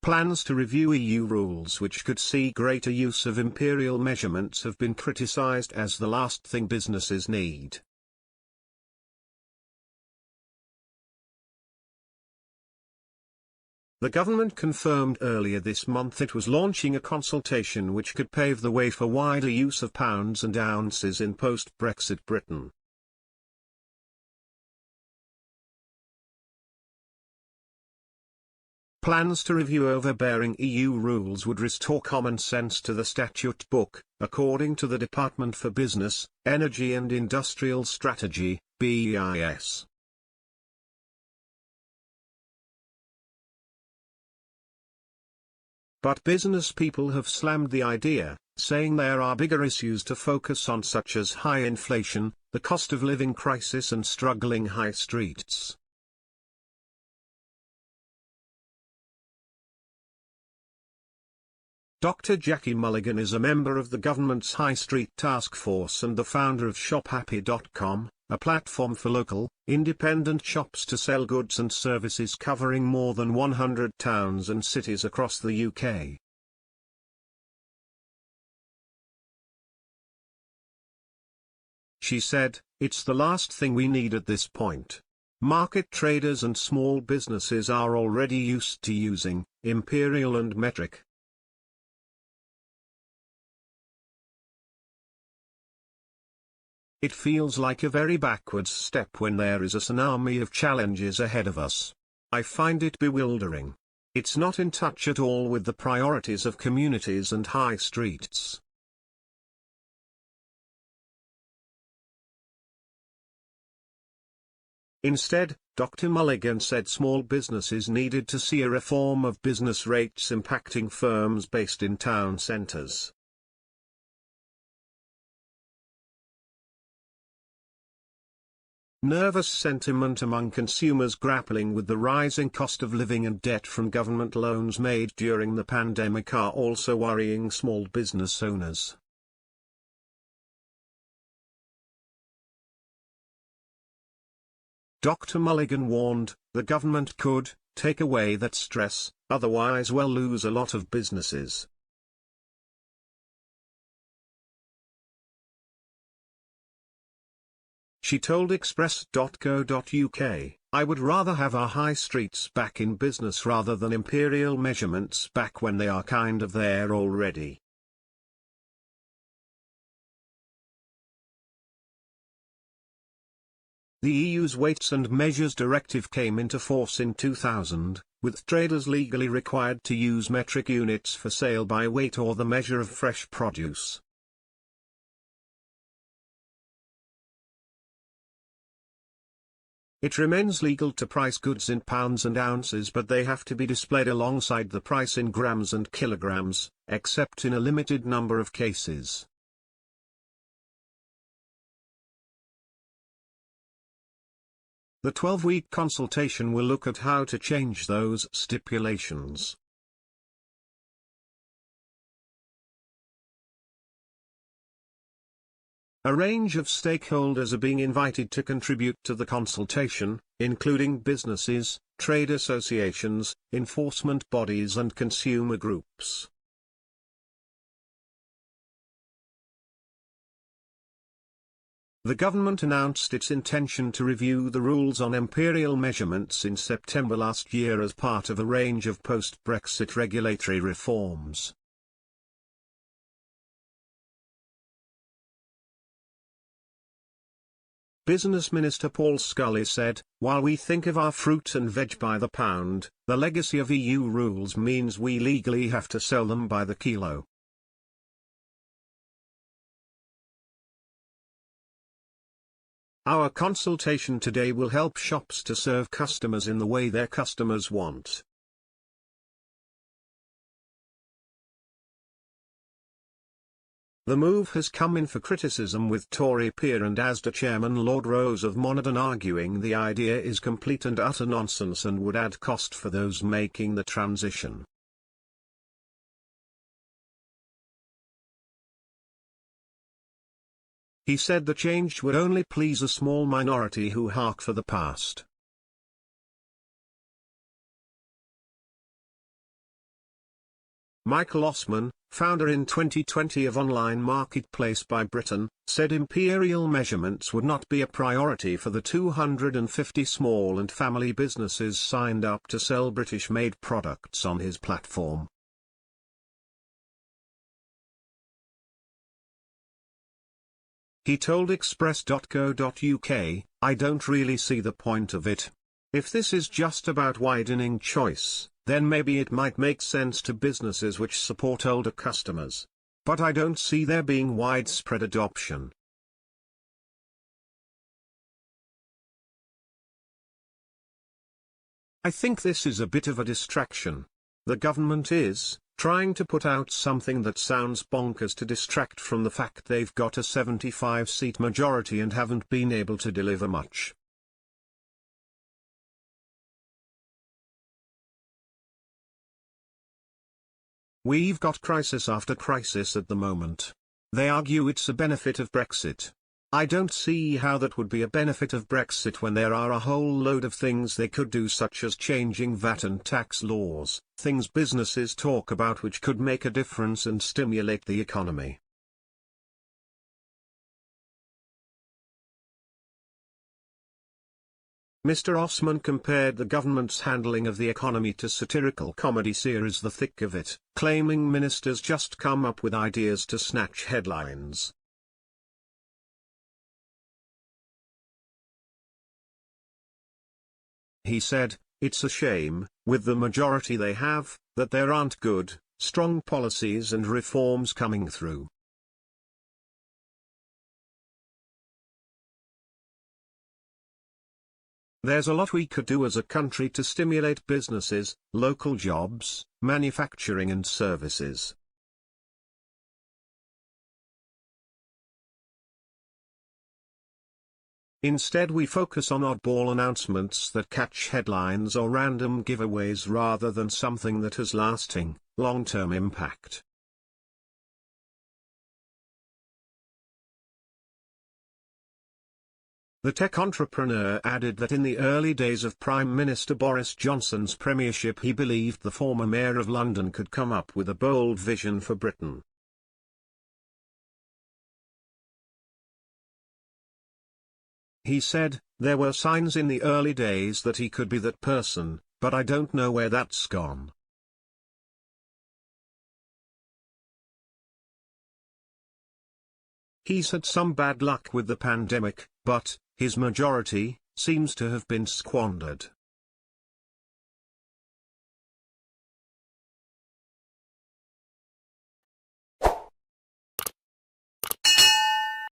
Plans to review EU rules which could see greater use of imperial measurements have been criticised as the last thing businesses need. The government confirmed earlier this month it was launching a consultation which could pave the way for wider use of pounds and ounces in post-Brexit Britain. Plans to review overbearing EU rules would restore common sense to the statute book, according to the Department for Business, Energy and Industrial Strategy, BEIS. But business people have slammed the idea, saying there are bigger issues to focus on such as high inflation, the cost of living crisis and struggling high streets. Dr. Jackie Mulligan is a member of the government's High Street Task Force and the founder of ShopHappy.com, a platform for local, independent shops to sell goods and services covering more than 100 towns and cities across the UK. She said, "It's the last thing we need at this point. Market traders and small businesses are already used to using imperial and metric. It feels like a very backwards step when there is a tsunami of challenges ahead of us. I find it bewildering. It's not in touch at all with the priorities of communities and high streets." Instead, Dr. Mulligan said small businesses needed to see a reform of business rates impacting firms based in town centres. Nervous sentiment among consumers grappling with the rising cost of living and debt from government loans made during the pandemic are also worrying small business owners. Dr. Mulligan warned, the government could take away that stress, otherwise we'll lose a lot of businesses. She told Express.co.uk, "I would rather have our high streets back in business rather than imperial measurements back when they are kind of there already." The EU's Weights and Measures Directive came into force in 2000, with traders legally required to use metric units for sale by weight or the measure of fresh produce. It remains legal to price goods in pounds and ounces, but they have to be displayed alongside the price in grams and kilograms, except in a limited number of cases. The 12-week consultation will look at how to change those stipulations. A range of stakeholders are being invited to contribute to the consultation, including businesses, trade associations, enforcement bodies and consumer groups. The government announced its intention to review the rules on imperial measurements in September last year as part of a range of post-Brexit regulatory reforms. Business Minister Paul Scully said, "While we think of our fruit and veg by the pound, the legacy of EU rules means we legally have to sell them by the kilo." Our consultation today will help shops to serve customers in the way their customers want. The move has come in for criticism, with Tory peer and Asda chairman Lord Rose of Monaghan arguing the idea is complete and utter nonsense and would add cost for those making the transition. He said the change would only please a small minority who hark for the past. Michael Osman, founder in 2020 of online marketplace Buy Britain, said imperial measurements would not be a priority for the 250 small and family businesses signed up to sell British-made products on his platform. He told express.co.uk, "I don't really see the point of it. If this is just about widening choice, then maybe it might make sense to businesses which support older customers. But I don't see there being widespread adoption." I think this is a bit of a distraction. The government is trying to put out something that sounds bonkers to distract from the fact they've got a 75-seat majority and haven't been able to deliver much. We've got crisis after crisis at the moment. They argue it's a benefit of Brexit. I don't see how that would be a benefit of Brexit when there are a whole load of things they could do, such as changing VAT and tax laws, things businesses talk about which could make a difference and stimulate the economy. Mr. Osman compared the government's handling of the economy to satirical comedy series The Thick of It, claiming ministers just come up with ideas to snatch headlines. He said, "It's a shame, with the majority they have, that there aren't good, strong policies and reforms coming through." There's a lot we could do as a country to stimulate businesses, local jobs, manufacturing and services. Instead we focus on oddball announcements that catch headlines or random giveaways rather than something that has lasting, long-term impact. The tech entrepreneur added that in the early days of Prime Minister Boris Johnson's premiership he believed the former Mayor of London could come up with a bold vision for Britain. He said, "There were signs in the early days that he could be that person, but I don't know where that's gone." He's had some bad luck with the pandemic, but his majority seems to have been squandered.